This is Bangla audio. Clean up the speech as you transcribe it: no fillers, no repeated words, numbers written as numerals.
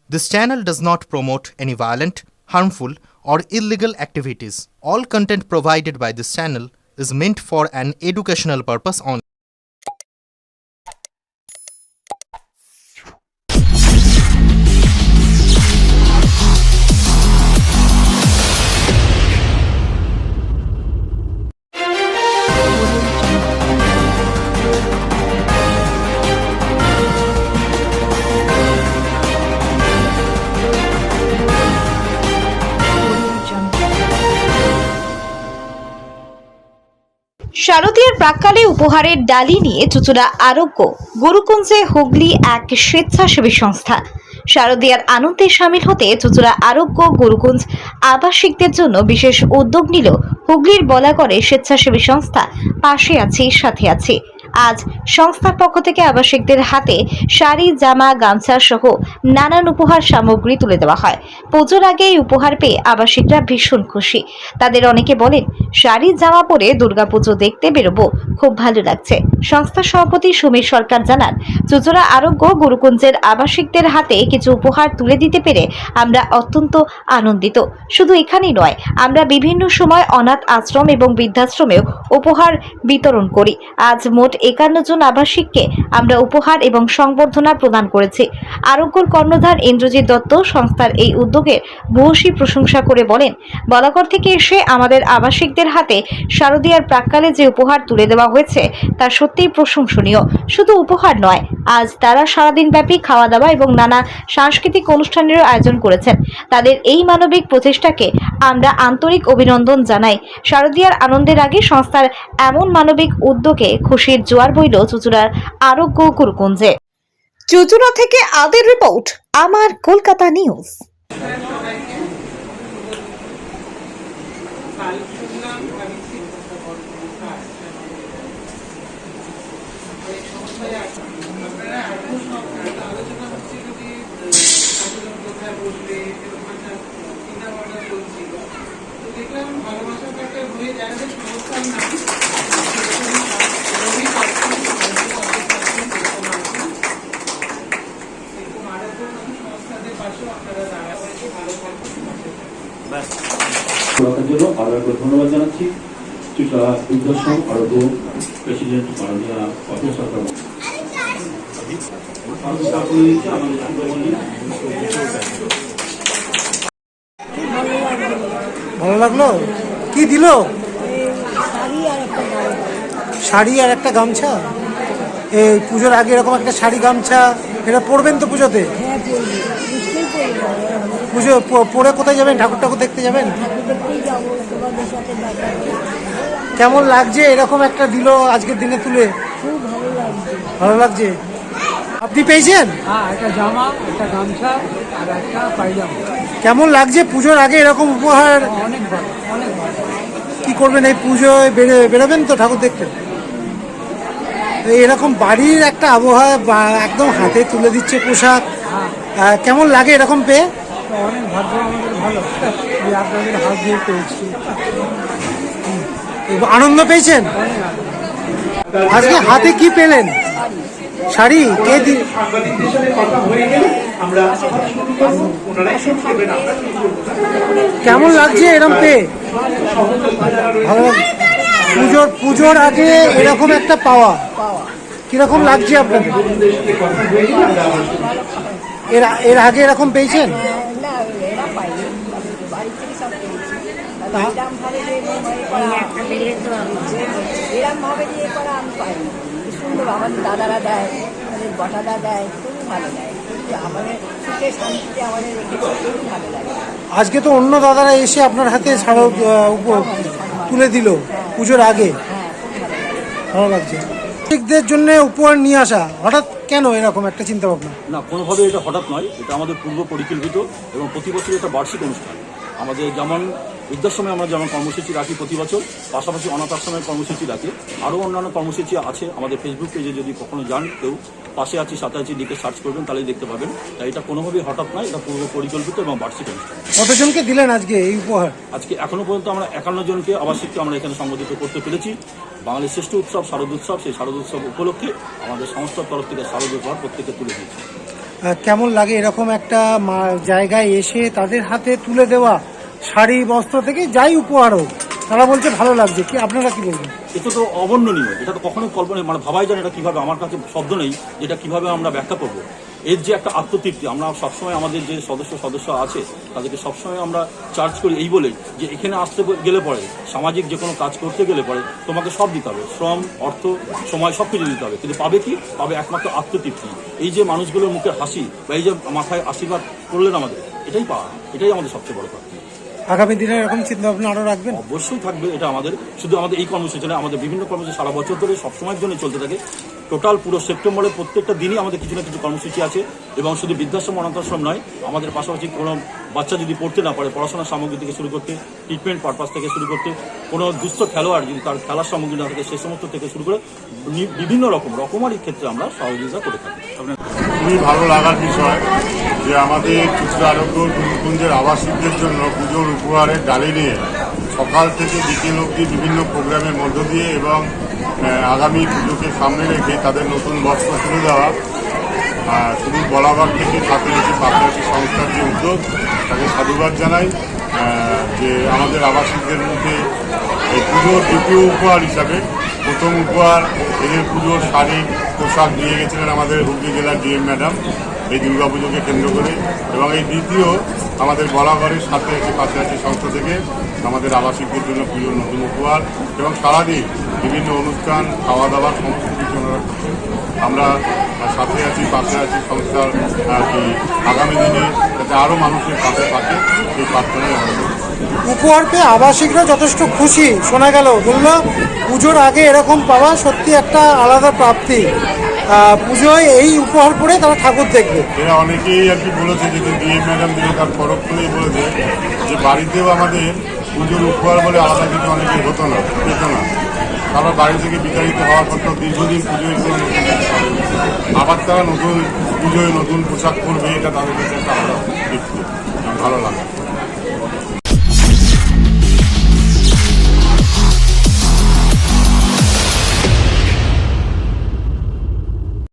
This channel does not promote any violent, harmful, or illegal activities. All content provided by this channel is meant for an educational purpose only. শারদীয়ার প্রাক্কালে উপহারের ডালি নিয়ে চুঁচুড়া আরোগ্য গুরুকুঞ্জে হুগলি এক স্বেচ্ছাসেবী সংস্থা। শারদীয়ার আনন্দে সামিল হতে চুঁচুড়া আরোগ্য গুরুকুঞ্জ আবাসিকদের জন্য বিশেষ উদ্যোগ নিল হুগলির বলাগড়ে স্বেচ্ছাসেবী সংস্থা পাশে আছি সাথে আছি। আজ সংস্থার পক্ষ থেকে আবাসিকদের হাতে শাড়ি, জামা, গামছা সহ নানান উপহার সামগ্রী তুলে দেওয়া হয়। পুজোর আগে এই উপহার পেয়ে আবাসিকরা ভীষণ খুশি। তাদের অনেকে বলেন, শাড়ি জামা পরে দুর্গাপুজো দেখতে বেরোবো, খুব ভালো লাগছে। সংস্থার সভাপতি সমীর সরকার জানান, চুঁচুড়া আরোগ্য গুরুকুঞ্জের আবাসিকদের হাতে কিছু উপহার তুলে দিতে পেরে আমরা অত্যন্ত আনন্দিত। শুধু এখানেই নয়, আমরা বিভিন্ন সময় অনাথ আশ্রম এবং বৃদ্ধাশ্রমেও উপহার বিতরণ করি। আজ মোট 51 জন আবাসিককে আমরা উপহার এবং সংবর্ধনা প্রদান করেছি। আরোগ্যর কর্ণধার ইন্দ্রজিৎ দত্ত সংস্থার এই উদ্যোগের ভূয়সী প্রশংসা করে বলেন, বলাগড় থেকে এসে আমাদের আবাসিকদের হাতে শারদীয়ার প্রাক্কালে যে উপহার তুলে দেওয়া হয়েছে তা সত্যিই প্রশংসনীয়। শুধু উপহার নয়, আজ তারা সারাদিন ব্যাপী খাওয়া দাওয়া এবং নানা সাংস্কৃতিক অনুষ্ঠানেরও আয়োজন করেছেন। তাদের এই মানবিক প্রচেষ্টাকে আমরা আন্তরিক অভিনন্দন জানাই। শারদীয়ার আনন্দের আগে সংস্থার এমন মানবিক উদ্যোগে খুশির জোয়ার বইল চুঁচুড়ার আরোগ্য গুরুকুঞ্জে। চুঁচুড়া থেকে আদের রিপোর্ট, আমার কলকাতা নিউজ। জন্য আরো একবার ধন্যবাদ জানাচ্ছি চুঁচুড়া বৃদ্ধাশ্রম আরোগ্য প্রেসিডেন্ট মাননীয় অখিল সরকার। ভালো লাগলো। কি দিল? শাড়ি আর একটা গামছা। এই পুজোর আগে এরকম একটা শাড়ি গামছা এটা পরবেন তো পুজোতে? পুজো পরে কোথায় যাবেন? ঠাকুর ঠাকুর দেখতে যাবেন? কেমন লাগছে এরকম একটা দিল আজকের দিনে তুলে? ভালো লাগছে। আপনি পেয়েছেন? একটা জামা, একটা গামছা আর একটা পায়জামা। কেমন লাগছে পুজোর আগে এরকম উপহার? অনেক ভালো, অনেক ভালো। কি করবেন এই পুজোয়? বেরোবেন তো ঠাকুর দেখতে? এরকম বাড়ির একটা আবহাওয়া একদম হাতে তুলে দিচ্ছে পোশাক, কেমন লাগে এরকম পেয়ে? অনেক ভাগ্য আমাদের ভালো যে আপনাদের হাত দিয়ে পেয়েছি। আনন্দ পেয়েছেন? আজকে হাতে কি পেলেন? শাড়ি। কে দিল? কেমন লাগছে এরকম পেয়ে? ভালো লাগছে। পুজোর আগে এরকম একটা পাওয়া কিরকম লাগছে আপনাদের? এর আগে এরকম পেয়েছেন? আমাদের দাদারা দেয়, আমাদের বটাদা দেয়, খুবই ভালো লাগে। আমাদের সুখে শান্তিতে আমাদের খুবই ভালো লাগে। আজকে তো অন্য দাদারা এসে আপনার হাতে তুলে দিল পুজোর আগে, ভালো লাগছে। শিক্ষকদের জন্য উপহার নিয়ে আসা হঠাৎ কেন এরকম একটা চিন্তা ভাবনা? না, কোনোভাবে এটা হঠাৎ নয়, এটা আমাদের পূর্ব পরিকল্পিত এবং প্রতি বছর এটা বার্ষিক অনুষ্ঠান। আমাদের যেমন বৃদ্ধাশ্রমে আমরা যেমন কর্মসূচি রাখি প্রতি বছর, পাশাপাশি অনাথ আশ্রমের কর্মসূচি রাখি, আরও অন্যান্য কর্মসূচি আছে। আমাদের ফেসবুক পেজে যদি কখনো যান কেউ, পাশে আছি সাথে আছি লিখে সার্চ করবেন, তাহলে দেখতে পাবেন। তাই এটা কোনোভাবেই হঠাৎ নয়, এটা পূর্ব পরিকল্পিত এবং বার্ষিক অনুষ্ঠান। কতজনকে দিলেন আজকে এই উপহার? আজকে এখনো পর্যন্ত আমরা 51 জনকে আবাসিককে আমরা এখানে সংবর্ধিত করতে পেরেছি। বাঙালির শ্রেষ্ঠ উৎসব শারদ উৎসব, সেই শারদ উৎসব উপলক্ষে আমাদের সংস্থার তরফ থেকে শারদ উপহার প্রত্যেকে তুলে দিয়েছি। কেমন লাগে এরকম একটা জায়গায় এসে তাদের হাতে তুলে দেওয়া শাড়ি বস্ত্র থেকে যাই উপহার হোক, তারা বলছে ভালো লাগছে, কি আপনারা কি বলবেন? এটা তো অবর্ণনীয়, এটা তো কখনোই কল্পনা মানে ভাবাই যায় না এটা কীভাবে, আমার কাছে শব্দ নেই যেটা কীভাবে আমরা ব্যাখ্যা করবো। এর যে একটা আত্মতৃপ্তি, আমরা সবসময় আমাদের যে সদস্য আছে তাদেরকে সবসময় আমরা চার্জ করি এই বলেই যে এখানে আসতে গেলে পরে, সামাজিক যে কোনো কাজ করতে গেলে পরে তোমাকে সব দিতে হবে, শ্রম, অর্থ, সময় সব কিছু দিতে হবে, কিন্তু পাবে কি? পাবে একমাত্র আত্মতৃপ্তি। এই যে মানুষগুলোর মুখে হাসি বা এই যে মাথায় আশীর্বাদ করলেন আমাদের, এটাই পাওয়া, এটাই আমাদের সবচেয়ে বড় কথা। আগামী দিনে এরকম চিন্তা ভাবনা আরো রাখবেন? অবশ্যই থাকবে। এটা আমাদের শুধু আমাদের এই কর্মসূচি না, আমাদের বিভিন্ন কর্মসূচি সারা বছর ধরে সবসময়ের জন্য চলতে থাকে। টোটাল পুরো সেপ্টেম্বরের প্রত্যেকটা দিনই আমাদের কিছু না কিছু কর্মসূচি আছে, এবং শুধু বৃদ্ধাশ্রম অনাথাশ্রম নয়, আমাদের পাশাপাশি কোনো বাচ্চা যদি পড়তে না পারে, পড়াশোনার সামগ্রী থেকে শুরু করতে, ট্রিটমেন্ট পারপাস থেকে শুরু করতে, কোনো দুস্থ খেলোয়াড় যদি তার খেলার সামগ্রী না থাকে সে সমস্ত থেকে শুরু করে বিভিন্ন রকমারি ক্ষেত্রে আমরা সহযোগিতা করে থাকি। খুবই ভালো লাগার বিষয় যে আমাদের চুচড়া আরোগ্য গুরুকুঞ্জের আবাসিকদের জন্য পুজোর উপহারের ডালি নিয়ে সকাল থেকে বিকেল অবধি বিভিন্ন প্রোগ্রামের মধ্য দিয়ে এবং আগামী পুজোকে সামনে রেখে তাদের নতুন বস্ত্র তুলে দেওয়া, শুধু বলাবার থেকে সাথে রেখে পাশাপাশি সংস্থার যে উদ্যোগ তাকে সাধুবাদ জানাই। যে আমাদের আবাসিকদের মধ্যে এই পুজোর দ্বিতীয় উপহার হিসাবে প্রথম উপহার এদের পুজোর শাড়ি পোশাক দিয়ে গেছিলেন আমাদের হুগলি জেলার ডিএম ম্যাডাম এই দুর্গাপুজোকে কেন্দ্র করে, এবং এই দ্বিতীয় আমাদের বলাগড়ের সাথে পাশাপাশি সংস্থা থেকে আমাদের আবাসিকদের জন্য পুজোর নতুন উপহার, এবং সারাদিন বিভিন্ন অনুষ্ঠান, খাওয়া দাওয়ার সমস্ত কিছু ওনারা করছেন। আমরা সাথে আছি, পাশে আছি সংস্থার আগামী দিনে যাতে আরও মানুষের পাশে থাকে সেই প্রার্থনাই আমাদের। উপহার পেয়ে আবাসিকরা যথেষ্ট খুশি শোনা গেল, বললো পুজোর আগে এরকম পাওয়া সত্যি একটা আলাদা প্রাপ্তি, পুজোয় এই উপহার পরে তারা ঠাকুর দেখবে। এরা অনেকেই আর কি বলেছে, যেহেতু ডিএম ম্যাডাম দিল তার তরফ করেই বলেছে যে বাড়িতেও আমাদের পুজোর উপহার বলে আলাদা কিছু অনেকে হতো না, পেত না। তারা বাড়ি থেকে বিতাড়িত হওয়ার পর তো দীর্ঘদিন পুজোয় কোনো নতুন কিছু করেনি, আবার তারা নতুন পুজোয় নতুন পোশাক পরবে, এটা তাদের কাছে একটা আলাদা তৃপ্তি, ভালো লাগে।